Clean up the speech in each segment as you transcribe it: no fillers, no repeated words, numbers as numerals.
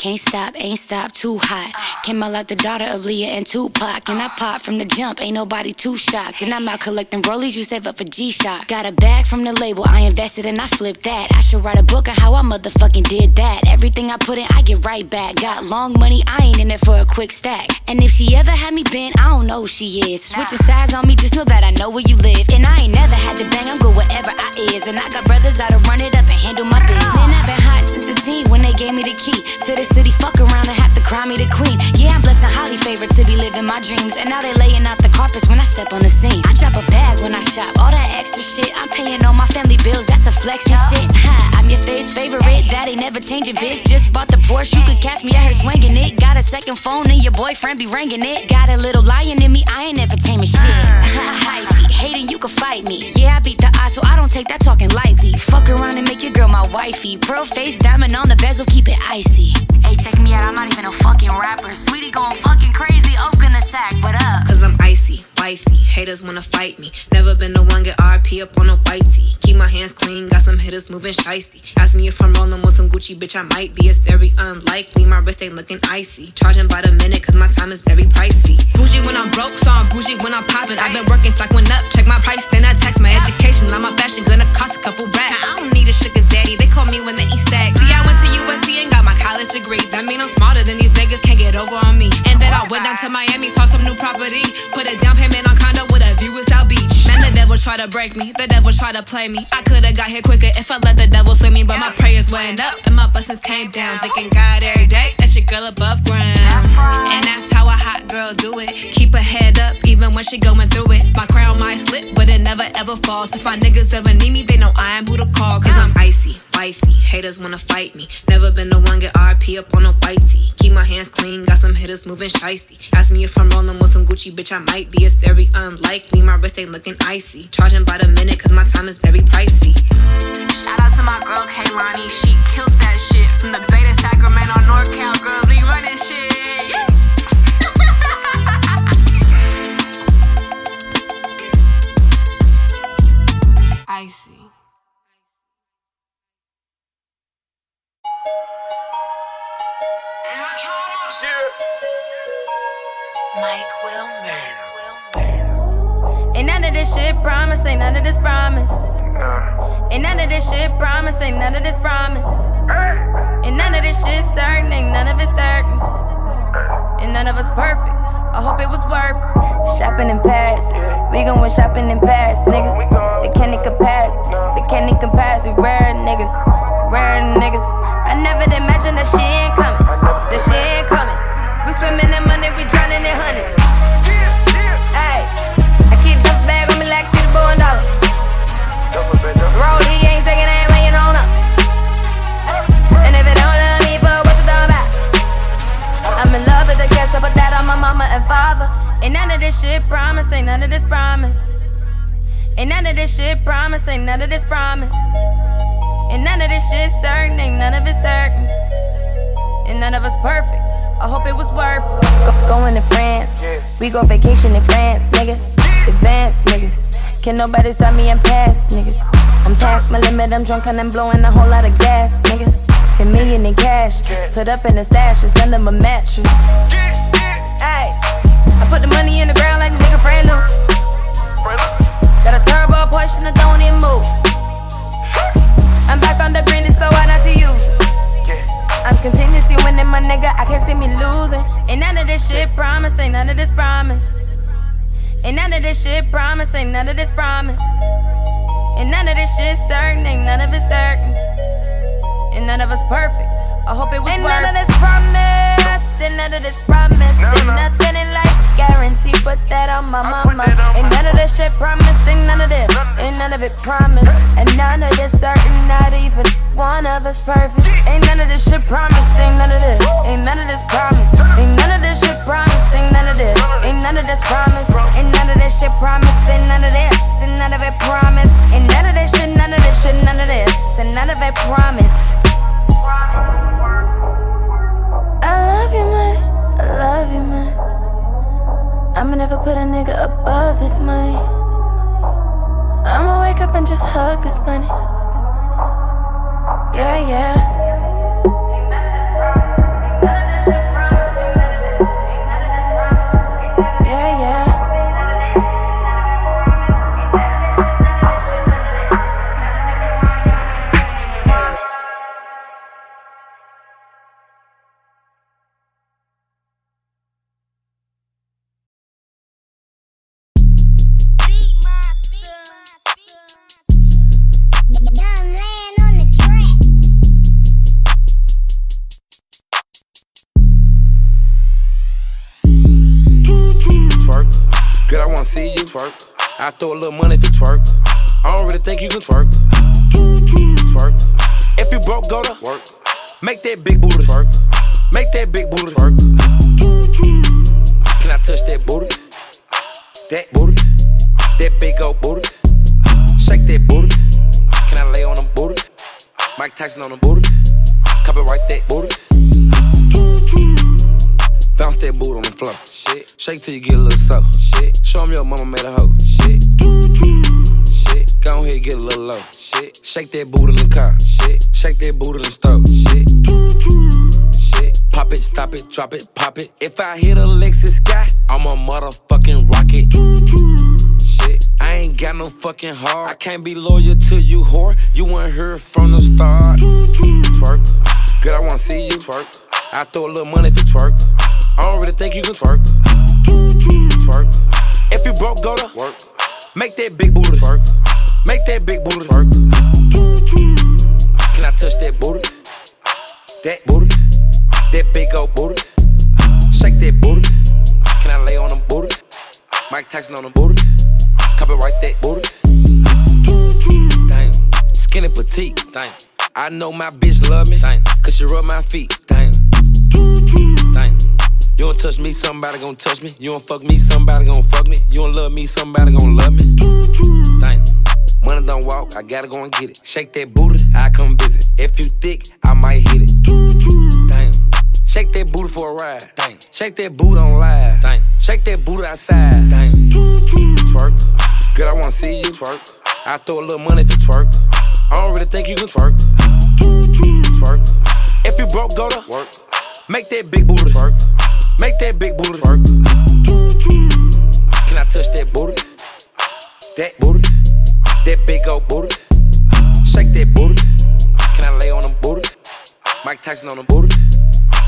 can't stop, ain't stop, too hot. Came out like the daughter of Leah and Tupac. And I popped from the jump, ain't nobody too shocked. And I'm out collecting rollies, you save up for G-Shock. Got a bag from the label, I invested and I flipped that. I should write a book on how I motherfucking did that. Everything I put in, I get right back. Got long money, I ain't in it for a quick stack. And if she ever had me bent, I don't know who she is. Switching sides on me, just know that I know where you live. And I ain't never had to bang, I'm good wherever I is. And I got brothers that'll run it up and handle my business. Man, I've been hot since a teen when they gave me the key to the city. Fuck around and have to crown me the queen. Yeah, I'm blessed and highly favored to be living my dreams. And now they laying out the carpets when I step on the scene. I drop a bag when I shop, all that extra shit. I'm paying all my family bills, that's a flex and shit. Ha, I'm your face favorite, that ain't never changing, bitch. Just bought the Porsche, you could catch me out here swinging it. Got a second phone and your boyfriend be ringing it. Got a little lion in me, I ain't entertainment shit. High feet, hating you can fight me. Yeah, I beat the odds, so I don't take that talking lightly. Fuck around and make your girl my wifey. Pearl face, diamond on the bezel, keep it icy. Hey, check me out, I'm not even a fucking rapper. Sweetie going fucking crazy, open the sack, what up? Cause I'm icy, wifey, haters wanna fight me. Never been the one get RP up on a white tee. Keep my hands clean, got some hitters moving shiesty. Ask me if I'm rolling with some Gucci, bitch, I might be. It's very unlikely, my wrist ain't looking icy. Charging by the minute, cause my time is very pricey. Bougie when I'm broke, so I'm bougie when I'm popping. I've been working, stock went up, check my price, then I text my education. Now my fashion gonna cost a couple racks. Now I don't need a sugar daddy, they call me when they eat stacks. See, I went to USC and got my college degree. That mean I'm smarter than these niggas, can't get over on me. And then I went down to Miami, saw some new property. Put a down payment on condo with a view of South Beach. Man, the devil try to break me, the devil try to play me. I could've got here quicker if I let the devil swing me. But my prayers went up and my blessings came down. Thinking God every day, that's your girl above ground. And that's how a hot girl do it. Keep her head up even when she going through it. My crown might slip, but it never ever falls. If my niggas ever need me, they know I am who to call. Cause I'm icy, wifey, haters wanna fight me. Never been the one get RP up on a white tee. Keep my hands clean, got some hitters moving shiesty. Ask me if I'm rolling with some Gucci, bitch, I might be. It's very unlikely, my wrist ain't looking icy. Charging by the minute, cause my time is very pricey. Shout out to my girl Kaylani, she killed that shit. From the Bay to Sacramento, NorCal, girl, we running shit. Icy. Mike Wilmer. Ain't none of this shit promise, ain't none of this promise. Ain't none of this shit promise, ain't none of this promise. Ain't none of this shit certain, ain't none of it certain. And none of us perfect, I hope it was worth it. Shopping in Paris, we gon' win shopping in Paris, nigga. They can't even compare us, they can't even compare us. We rare niggas, rare niggas. I never imagined that shit ain't coming, that shit ain't coming. We swimming in money, we drowning in hundreds. Ayy, I keep the bag on me like $2 billion. Rollie ain't taking, ain't weighing on up. And if it don't love me, but what you talking about? I'm in love with the cash, I put that on my mama and father. Ain't none of this shit promise, ain't none of this promise. Ain't none of this shit promise, ain't none of this promise. Ain't none of this shit certain, ain't none of it certain. And none of us perfect, I hope it was worth it. Going to France, we go vacation in France, nigga. Advance, niggas. Can nobody stop me, I'm past, niggas. I'm past my limit, I'm drunk and I'm blowing a whole lot of gas, nigga. 10 million in cash, put up in the stash, it's under my mattress. Ayy, I put the money in the ground like the nigga Fran Lou. Got a turbo Porsche and I don't even move. I'm back on the green, it's so hard not to use. I'm continuously winning, my nigga, I can't see me losing. Ain't none of this shit promise, ain't none of this promise. Ain't none of this shit promise, ain't none of this promise. Ain't none of this shit certain, ain't none of it certain. And none of us perfect, I hope it was worth it. Ain't none of this promise, ain't none of this promise. Ain't nothing in life guaranteed, put that on my mama. Ain't none of this shit promised, ain't none of this. Ain't none of it promised, and none of this certain, not even one of us perfect. Ain't none of this shit promised, ain't none of this. Ain't none of this promised, ain't none of this shit promised, ain't none of this. Ain't none of this promised, ain't none of this shit promised, ain't none of this. And none of it promised, ain't none of this shit, none of this shit, none of this. And none of it promised. I love you, man, I love you, man. I'ma never put a nigga above this money. I'ma wake up and just hug this money. Yeah, yeah. wanna see you twerk. I throw a little money if you twerk. I don't really think you can twerk. Twerk. If you broke, go to work. Make that big booty twerk. Make that big booty twerk. Can I touch that booty? That booty. That big old booty. Shake that booty. Can I lay on them booty? Mike Tyson on the booty. Copyright that booty. Bounce that booty on the floor. Shit. Shake till you get a little soft. Shit. Show 'em your mama made a hoe. Shit. Shit. Go ahead, get a little low. Shit. Shake that booty in the car. Shit. Shake that booty in the stove. Shit. Shit. Pop it, stop it, drop it, pop it. If I hit a Lexus sky, I'm a motherfucking rocket. Shit. I ain't got no fucking heart. I can't be loyal to you, whore. You weren't here from the start. Twerk. Girl, I wanna see you twerk. I throw a little money if you twerk. I don't really think you can twerk. Twerk. If you broke, go to work. Make that big booty twerk. Make that big booty twerk. Can I touch that booty? That booty. That big old booty. Shake that booty. Can I lay on them booty? Mike Tyson on the booty. Copyright that booty. Damn. Skinny petite. Damn. I know my bitch love me. Damn. Cause she rub my feet. Damn. Damn. You don't touch me, somebody gon' touch me. You don't fuck me, somebody gon' fuck me. You don't love me, somebody gon' love me. Damn. Money don't walk, I gotta go and get it. Shake that booty, I come visit. If you thick, I might hit it. Damn. Shake that booty for a ride. Damn. Shake that booty on live. Damn. Shake that booty outside. Damn. Twerk. Girl, I wanna see you twerk. I throw a little money if you twerk. I don't really think you can twerk. Twerk. If you broke, go to work. Make that big booty twerk. Make that big booty twerk. Can I touch that booty? That booty. That big old booty. Shake that booty. Can I lay on them booty? Mike Tyson on the booty.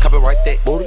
Copyright that booty.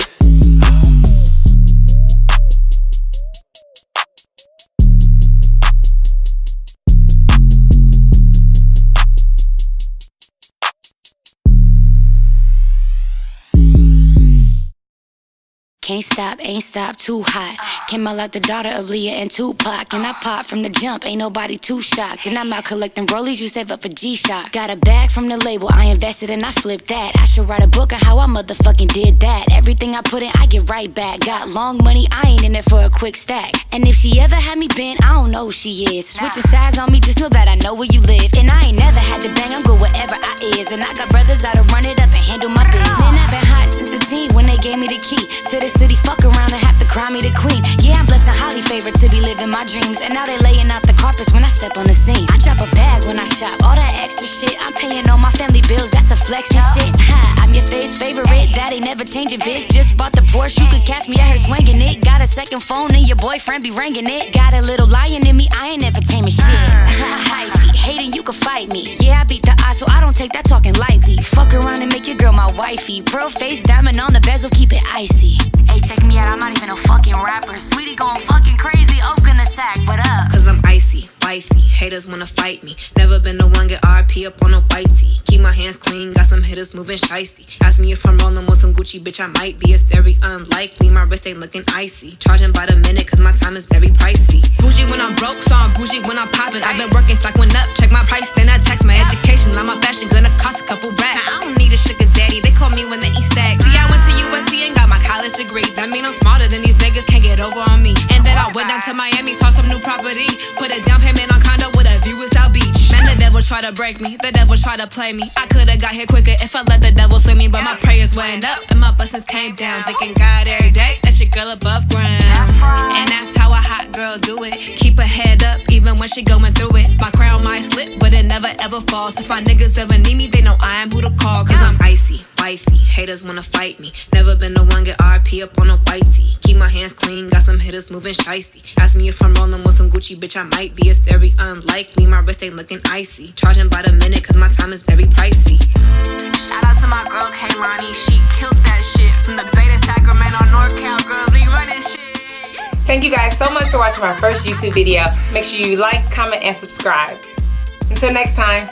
Can't stop, ain't stop, too hot. Came out like the daughter of Leah and Tupac. And I popped from the jump, ain't nobody too shocked. And I'm out collecting rollies, you save up for G-Shock. Got a bag from the label, I invested and I flipped that. I should write a book on how I motherfucking did that. Everything I put in, I get right back. Got long money, I ain't in it for a quick stack. And if she ever had me bent, I don't know who she is. Switching sides on me, just know that I know where you live. And I ain't never had to bang, I'm good wherever I is. And I got brothers that'll run it up and handle my biz. Man, I've been hot since a teen when they gave me the key to the city, fuck around and have to cry me the queen. Yeah, I'm blessed and highly favored to be living my dreams. And now they laying out the carpets when I step on the scene. I drop a bag when I shop, all that extra shit. I'm paying all my family bills, that's a flex and shit. Ha, I'm your face favorite, that ain't never changing, bitch. Just bought the Porsche, you could catch me out here swinging it. Got a second phone and your boyfriend be ringing it. Got a little lion in me, I ain't never taming shit. Hyphy, hating you can fight me. Yeah, I beat the odds, so I don't take that talking lightly. Fuck around and make your girl my wifey. Pearl face, diamond on the bezel, keep it icy. Hey, check me out, I'm not even a fucking rapper. Sweetie going fucking crazy, open the sack, what up? Cause I'm icy, wifey, haters wanna fight me. Never been the one get RP up on a white tee. Keep my hands clean, got some hitters moving shiesty. Ask me if I'm rolling with some Gucci, bitch, I might be. It's very unlikely, my wrist ain't looking icy. Charging by the minute, cause my time is very pricey. Bougie when I'm broke, so I'm bougie when I'm popping. I've been working, stock went up, check my price, then I tax my education. Now my fashion gonna cost a couple racks. Now I don't need a sugar daddy, they call me when they eat stacks. See, I went to USC and got my college degree. That mean I'm smarter than these niggas, can't get over on me. And then I went down to Miami, saw some new property. Put a down payment on condo with a view of South Beach. Man, the devil try to break me, the devil try to play me. I could've got here quicker if I let the devil swing me. But my prayers went up and my blessings came down. Thanking God every day that your girl above ground. And that's how a hot girl do it. Keep her head up even when she going through it. My crown might slip, but it never ever falls. If my niggas ever need me, they know I am who to call. Cause I'm icy, wifey, haters wanna fight me. Never been the one get RP up on a white tee. Keep my hands clean, got some hitters moving shiesty. Ask me if I'm rolling with some Gucci, bitch, I might be. It's very unlikely, my wrist ain't looking icy. Charging by the minute, cause my time is very pricey. Shout out to my girl Kaylani, she killed that shit. From the Bay to Sacramento, NorCal, girl, be running shit. Thank you guys so much for watching my first YouTube video. Make sure you like, comment, and subscribe. Until next time.